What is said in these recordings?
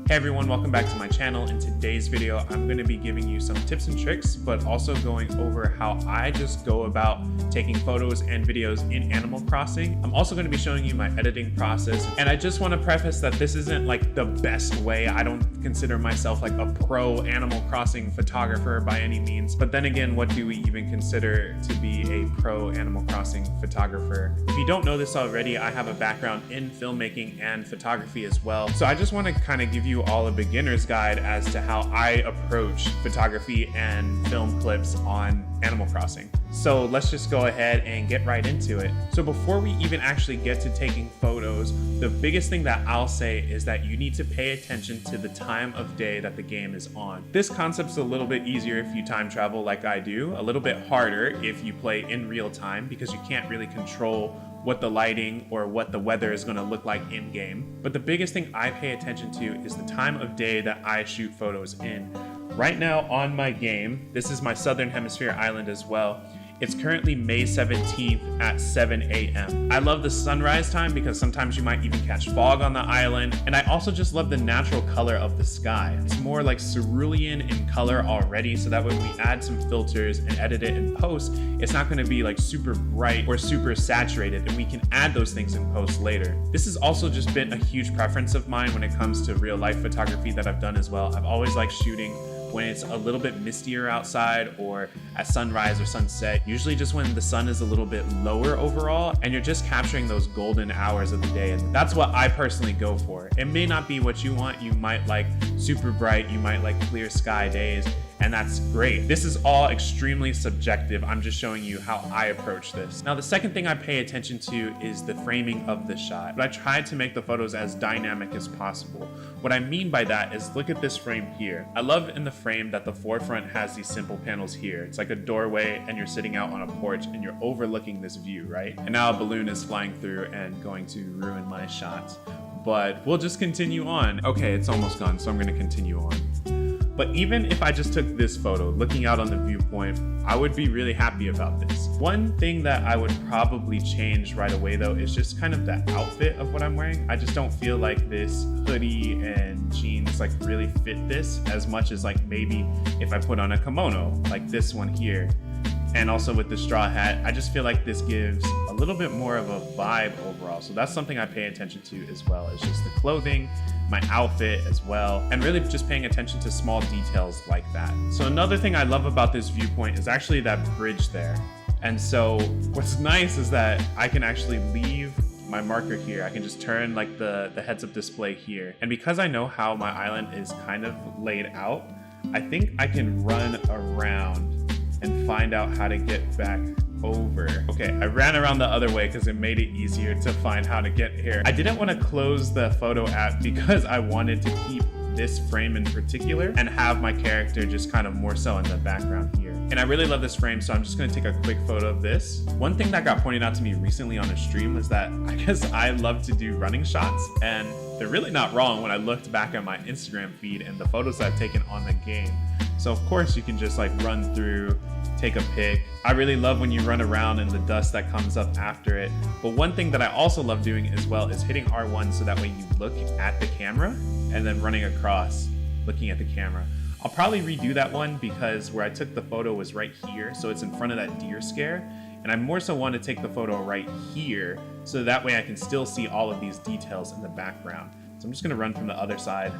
Hey everyone, welcome back to my channel. In today's video, I'm going to be giving you some tips and tricks, but also going over how I just go about taking photos and videos in Animal Crossing. I'm also going to be showing you my editing process, and I just want to preface that this isn't like the best way. I don't consider myself like a pro Animal Crossing photographer by any means, but then again, what do we even consider to be a pro Animal Crossing photographer? If you don't know this already, I have a background in filmmaking and photography as well, so I just want to kind of give you all a beginner's guide as to how I approach photography and film clips on Animal Crossing. So let's just go ahead and get right into it. So before we even actually get to taking photos, the biggest thing that I'll say is that you need to pay attention to the time of day that the game is on. This concept's a little bit easier if you time travel like I do, a little bit harder if you play in real time because you can't really control what the lighting or what the weather is going to look like in game. But the biggest thing I pay attention to is the time of day that I shoot photos in. Right now on my game, this is my Southern Hemisphere island as well. It's currently May 17th at 7 a.m. I love the sunrise time because sometimes you might even catch fog on the island. And I also just love the natural color of the sky. It's more like cerulean in color already, so that when we add some filters and edit it in post, it's not going to be like super bright or super saturated, and we can add those things in post later. This has also just been a huge preference of mine when it comes to real life photography that I've done as well. I've always liked shooting when it's a little bit mistier outside or at sunrise or sunset, usually just when the sun is a little bit lower overall and you're just capturing those golden hours of the day. And that's what I personally go for. It may not be what you want. You might like super bright, you might like clear sky days, and that's great. This is all extremely subjective. I'm just showing you how I approach this. Now, the second thing I pay attention to is the framing of the shot. But I tried to make the photos as dynamic as possible. What I mean by that is look at this frame here. I love in the frame that the forefront has these simple panels here. It's like a doorway and you're sitting out on a porch and you're overlooking this view, right? And now a balloon is flying through and going to ruin my shot. But we'll just continue on. Okay, it's almost gone, so I'm gonna continue on. But even if I just took this photo, looking out on the viewpoint, I would be really happy about this. One thing that I would probably change right away though is just kind of the outfit of what I'm wearing. I just don't feel like this hoodie and jeans like really fit this as much as like maybe if I put on a kimono, like this one here. And also with the straw hat, I just feel like this gives a little bit more of a vibe overall. So that's something I pay attention to as well, is just the clothing, my outfit as well, and really just paying attention to small details like that. So another thing I love about this viewpoint is actually that bridge there. And so what's nice is that I can actually leave my marker here. I can just turn like the heads-up display here. And because I know how my island is kind of laid out, I think I can run around and find out how to get back over. Okay, I ran around the other way because it made it easier to find how to get here. I didn't want to close the photo app because I wanted to keep this frame in particular and have my character just kind of more so in the background here. And I really love this frame, so I'm just gonna take a quick photo of this. One thing that got pointed out to me recently on a stream was that I guess I love to do running shots, and they're really not wrong when I looked back at my Instagram feed and the photos I've taken on the game. So of course you can just like run through, take a pic. I really love when you run around and the dust that comes up after it. But one thing that I also love doing as well is hitting R1 so that way you look at the camera and then running across, looking at the camera. I'll probably redo that one because where I took the photo was right here, so it's in front of that deer scare. And I more so want to take the photo right here so that way I can still see all of these details in the background. So I'm just gonna run from the other side.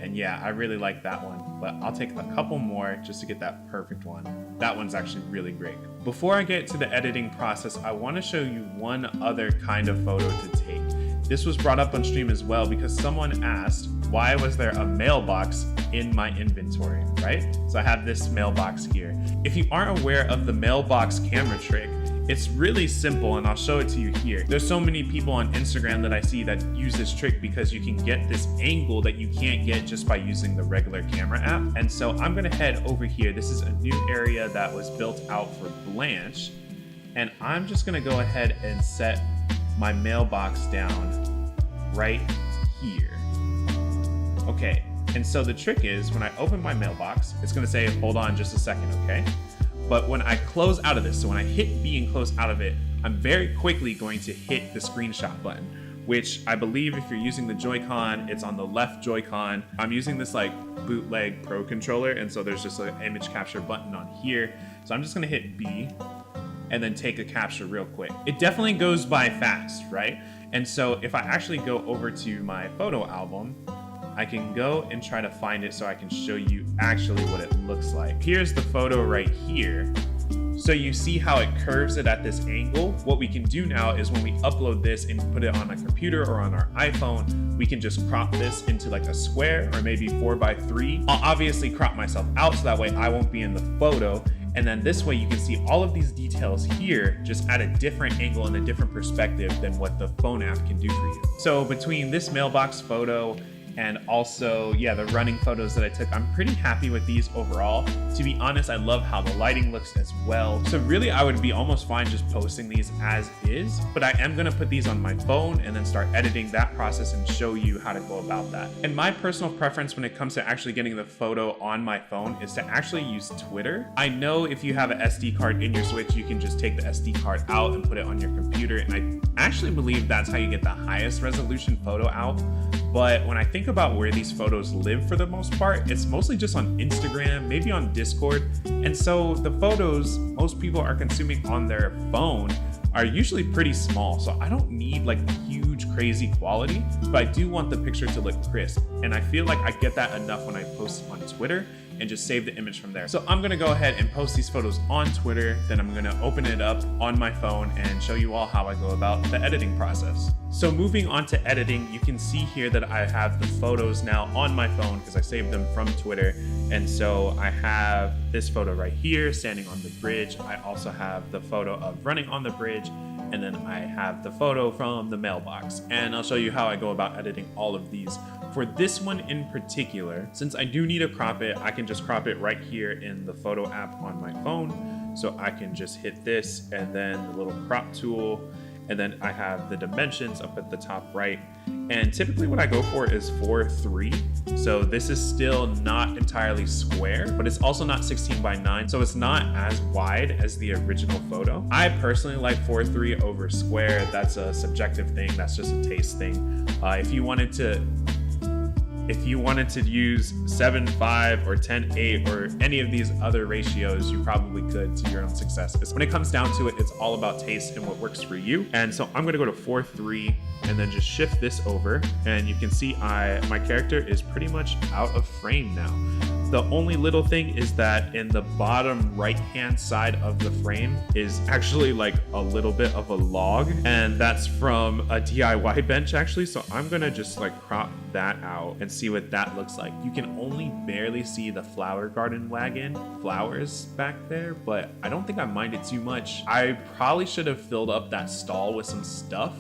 And yeah, I really like that one, but I'll take a couple more just to get that perfect one. That one's actually really great. Before I get to the editing process, I want to show you one other kind of photo to take. This was brought up on stream as well because someone asked, why was there a mailbox in my inventory, right? So I have this mailbox here. If you aren't aware of the mailbox camera trick, it's really simple, and I'll show it to you here. There's so many people on Instagram that I see that use this trick because you can get this angle that you can't get just by using the regular camera app. And so I'm gonna head over here. This is a new area that was built out for Blanche. And I'm just gonna go ahead and set my mailbox down right here. Okay, and so the trick is when I open my mailbox, it's gonna say, hold on just a second, okay? But when I close out of this, so when I hit B and close out of it, I'm very quickly going to hit the screenshot button. which I believe if you're using the Joy-Con, it's on the left Joy-Con. I'm using this like bootleg Pro controller, and so there's just an image capture button on here. So I'm just gonna hit B and then take a capture real quick. It definitely goes by fast, right? And so if I actually go over to my photo album, I can go and try to find it so I can show you actually what it looks like. Here's the photo right here. So you see how it curves it at this angle. What we can do now is when we upload this and put it on a computer or on our iPhone, we can just crop this into like a square or maybe 4:3. I'll obviously crop myself out so that way I won't be in the photo. And then this way you can see all of these details here, just at a different angle and a different perspective than what the phone app can do for you. So between this mailbox photo and also, yeah, the running photos that I took, I'm pretty happy with these overall. To be honest, I love how the lighting looks as well. So really, I would be almost fine just posting these as is, but I am gonna put these on my phone and then start editing that process and show you how to go about that. And my personal preference when it comes to actually getting the photo on my phone is to actually use Twitter. I know if you have an SD card in your Switch, you can just take the SD card out and put it on your computer, and I actually believe that's how you get the highest resolution photo out. But when I think about where these photos live for the most part, it's mostly just on Instagram, maybe on Discord. And so the photos most people are consuming on their phone are usually pretty small. So I don't need like huge, crazy quality, but I do want the picture to look crisp. And I feel like I get that enough when I post on Twitter and just save the image from there. So I'm gonna go ahead and post these photos on Twitter, then I'm gonna open it up on my phone and show you all how I go about the editing process. So moving on to editing, you can see here that I have the photos now on my phone because I saved them from Twitter. And so I have this photo right here, standing on the bridge. I also have the photo of running on the bridge, and then I have the photo from the mailbox. And I'll show you how I go about editing all of these. For this one in particular, since I do need to crop it, I can just crop it right here in the photo app on my phone. So I can just hit this and then the little crop tool, and then I have the dimensions up at the top right. And typically what I go for is 4:3. So this is still not entirely square, but it's also not 16:9. So it's not as wide as the original photo. I personally like 4:3 over square. That's a subjective thing. That's just a taste thing. If you wanted to use 7:5 or 10:8 or any of these other ratios, you probably could to your own success. When it comes down to it, it's all about taste and what works for you. And so I'm gonna go to 4:3 and then just shift this over. And you can see my character is pretty much out of frame now. The only little thing is that in the bottom right-hand side of the frame is actually like a little bit of a log, and that's from a DIY bench actually. So I'm gonna just like crop that out and see what that looks like. You can only barely see the flower garden wagon flowers back there, but I don't think I mind it too much. I probably should have filled up that stall with some stuff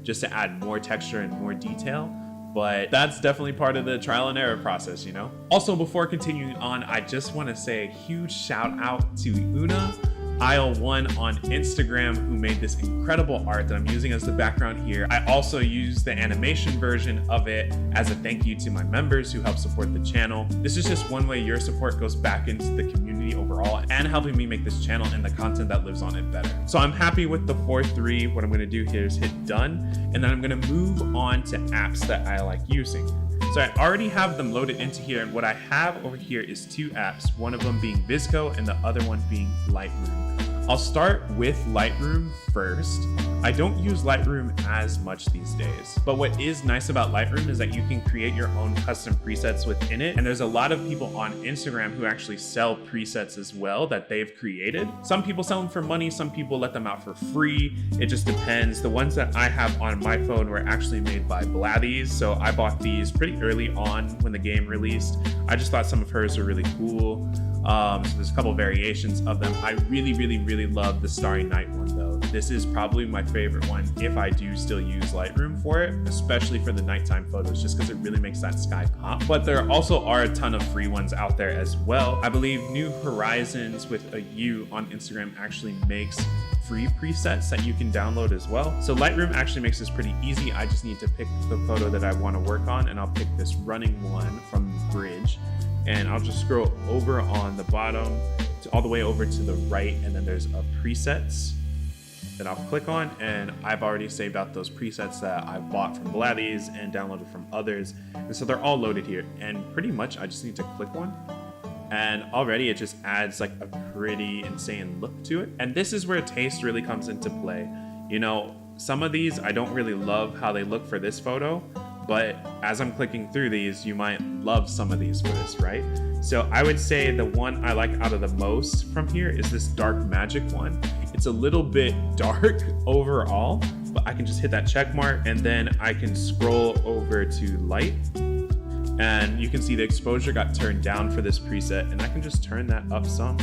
just to add more texture and more detail. But that's definitely part of the trial and error process, you know? Also, before continuing on, I just want to say a huge shout out to Una Isle1 on Instagram, who made this incredible art that I'm using as the background here. I also use the animation version of it as a thank you to my members who help support the channel. This is just one way your support goes back into the community overall and helping me make this channel and the content that lives on it better. So I'm happy with the 4:3. What I'm gonna do here is hit done, and then I'm gonna move on to apps that I like using. So I already have them loaded into here, and what I have over here is two apps, one of them being VSCO and the other one being Lightroom. I'll start with Lightroom first. I don't use Lightroom as much these days, but what is nice about Lightroom is that you can create your own custom presets within it, and there's a lot of people on Instagram who actually sell presets as well that they've created. Some people sell them for money, some people let them out for free. It just depends. The ones that I have on my phone were actually made by Blathies, so I bought these pretty early on when the game released. I just thought some of hers were really cool. So there's a couple variations of them. I really love the Starry Night one though. This is probably my favorite one if I do still use Lightroom for it, especially for the nighttime photos, just because it really makes that sky pop. But there also are a ton of free ones out there as well. I believe New Horizons with a U on Instagram actually makes free presets that you can download as well. So Lightroom actually makes this pretty easy. I just need to pick the photo that I want to work on, and I'll pick this running one from the bridge. And I'll just scroll over on the bottom to all the way over to the right, and then there's a presets. that I'll click on, and I've already saved out those presets that I bought from Blatties and downloaded from others. And so they're all loaded here. And pretty much I just need to click one. And already it just adds like a pretty insane look to it. And this is where taste really comes into play. You know, some of these I don't really love how they look for this photo, but as I'm clicking through these, you might love some of these for this, right? So I would say the one I like out of the most from here is this dark magic one. It's a little bit dark overall, but I can just hit that check mark and then I can scroll over to light. And you can see the exposure got turned down for this preset, and I can just turn that up some.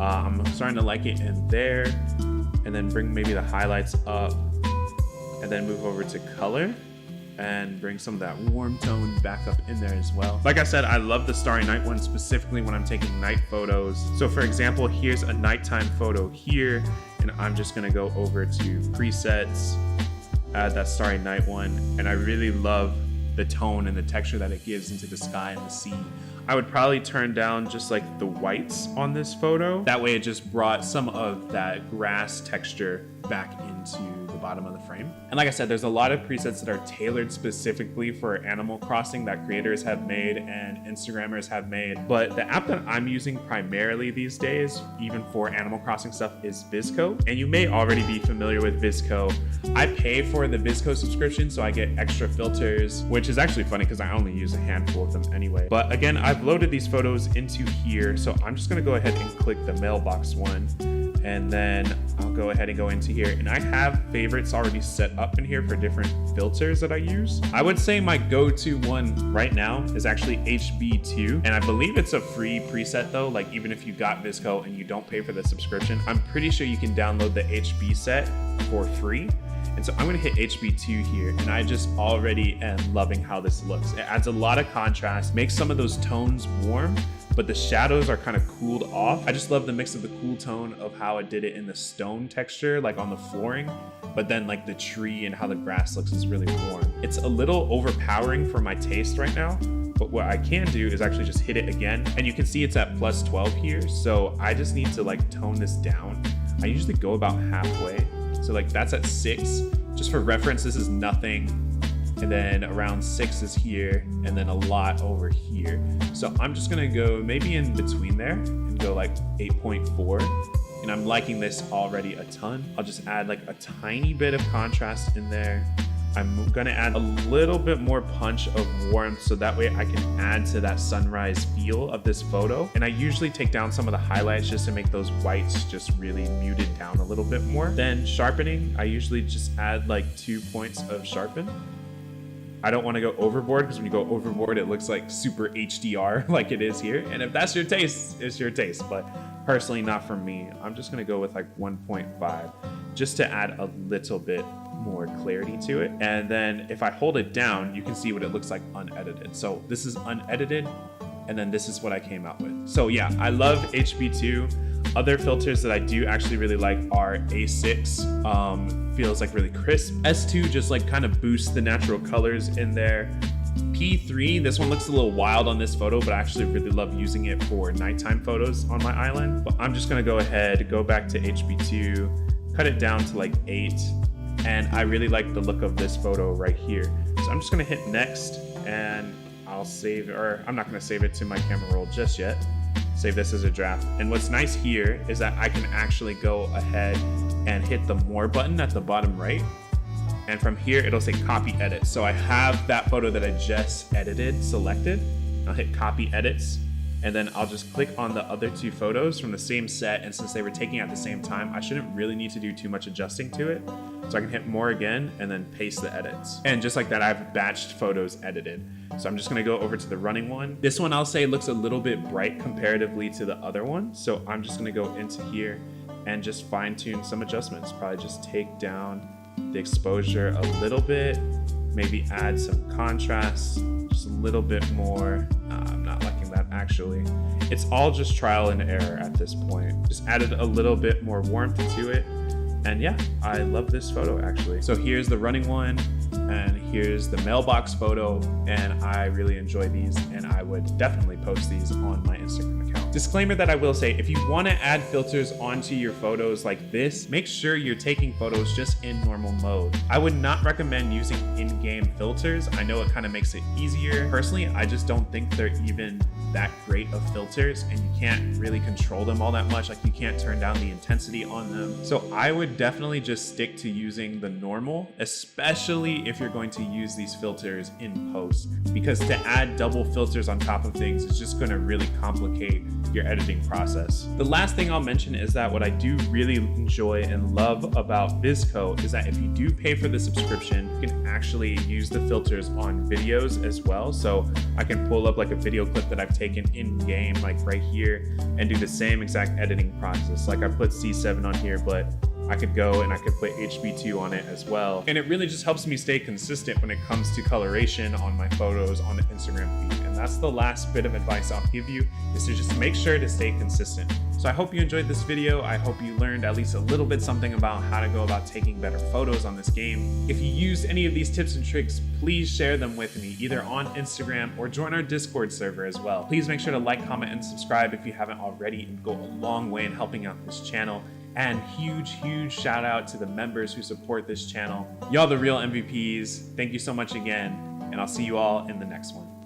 I'm starting to like it in there, and then bring maybe the highlights up, and then move over to color and bring some of that warm tone back up in there as well. Like I said, I love the Starry Night one specifically when I'm taking night photos. So for example, here's a nighttime photo here, and I'm just gonna go over to presets, add that Starry Night one, and I really love the tone and the texture that it gives into the sky and the sea. I would probably turn down just like the whites on this photo. That way it just brought some of that grass texture back into the bottom of the frame. And like I said, there's a lot of presets that are tailored specifically for Animal Crossing that creators have made and Instagrammers have made. But the app that I'm using primarily these days, even for Animal Crossing stuff, is VSCO. And you may already be familiar with VSCO. I pay for the VSCO subscription, so I get extra filters, which is actually funny because I only use a handful of them anyway. But again, I've loaded these photos into here, so I'm just gonna go ahead and click the mailbox one. And then I'll go ahead and go into here, and I have favorites already set up in here for different filters that I use. I would say my go-to one right now is actually HB2, and I believe it's a free preset though. Like even if you got VSCO and you don't pay for the subscription, I'm pretty sure you can download the HB set for free. And so I'm gonna hit HB2 here, and I just already am loving how this looks. It adds a lot of contrast, makes some of those tones warm, but the shadows are kind of cooled off. I just love the mix of the cool tone of how it did it in the stone texture, like on the flooring, but then like the tree and how the grass looks is really warm. It's a little overpowering for my taste right now, but what I can do is actually just hit it again, and you can see it's at plus 12 here, so I just need to like tone this down. I usually go about halfway, so like that's at 6. Just for reference, this is nothing. And then around 6 is here, and then a lot over here. So I'm just gonna go maybe in between there and go like 8.4. And I'm liking this already a ton. I'll just add like a tiny bit of contrast in there. I'm gonna add a little bit more punch of warmth so that way I can add to that sunrise feel of this photo. And I usually take down some of the highlights just to make those whites just really muted down a little bit more. Then sharpening, I usually just add like 2 points of sharpen. I don't want to go overboard because when you go overboard, it looks like super HDR like it is here. And if that's your taste, it's your taste. But personally, not for me. I'm just going to go with like 1.5 just to add a little bit more clarity to it. And then if I hold it down, you can see what it looks like unedited. So this is unedited, and then this is what I came out with. So yeah, I love HB2. Other filters that I do actually really like are A6, feels like really crisp. S2 just like kind of boosts the natural colors in there. P3, this one looks a little wild on this photo, but I actually really love using it for nighttime photos on my island. But I'm just gonna go ahead, go back to HB2, cut it down to like 8, and I really like the look of this photo right here. So I'm just gonna hit next, and I'll save, or I'm not gonna save it to my camera roll just yet. Save this as a draft. And what's nice here is that I can actually go ahead and hit the more button at the bottom right. And from here, it'll say copy edit. So I have that photo that I just edited selected. I'll hit copy edits, and then I'll just click on the other 2 photos from the same set. And since they were taken at the same time, I shouldn't really need to do too much adjusting to it. So I can hit more again and then paste the edits. And just like that, I've batched photos edited. So I'm just gonna go over to the running one. This one I'll say looks a little bit bright comparatively to the other one. So I'm just gonna go into here and just fine tune some adjustments. Probably just take down the exposure a little bit, maybe add some contrast, just a little bit more. I'm not liking that actually. It's all just trial and error at this point. Just added a little bit more warmth to it. And yeah, I love this photo actually. So here's the running one, and Here's the mailbox photo, and I really enjoy these, and I would definitely post these on my Instagram account. Disclaimer that I will say, if you want to add filters onto your photos like this, make sure you're taking photos just in normal mode. I would not recommend using in-game filters. I know it kind of makes it easier. Personally, I just don't think they're even that great of filters, and you can't really control them all that much. Like, you can't turn down the intensity on them. So I would definitely just stick to using the normal, especially if you're going to use these filters in post, because to add double filters on top of things is just going to really complicate your editing process. The last thing I'll mention is that what I do really enjoy and love about VSCO is that if you do pay for the subscription, you can actually use the filters on videos as well. So I can pull up like a video clip that I've taken in game, like right here, and do the same exact editing process. Like I put C7 on here, but I could go and I could put HB2 on it as well. And it really just helps me stay consistent when it comes to coloration on my photos on the Instagram feed. And that's the last bit of advice I'll give you, is to just make sure to stay consistent. So I hope you enjoyed this video. I hope you learned at least a little bit something about how to go about taking better photos on this game. If you used any of these tips and tricks, please share them with me, either on Instagram or join our Discord server as well. Please make sure to like, comment, and subscribe if you haven't already. It would go a long way in helping out this channel. And huge shout out to the members who support this channel. Y'all the real MVPs. Thank you so much again, and I'll see you all in the next one.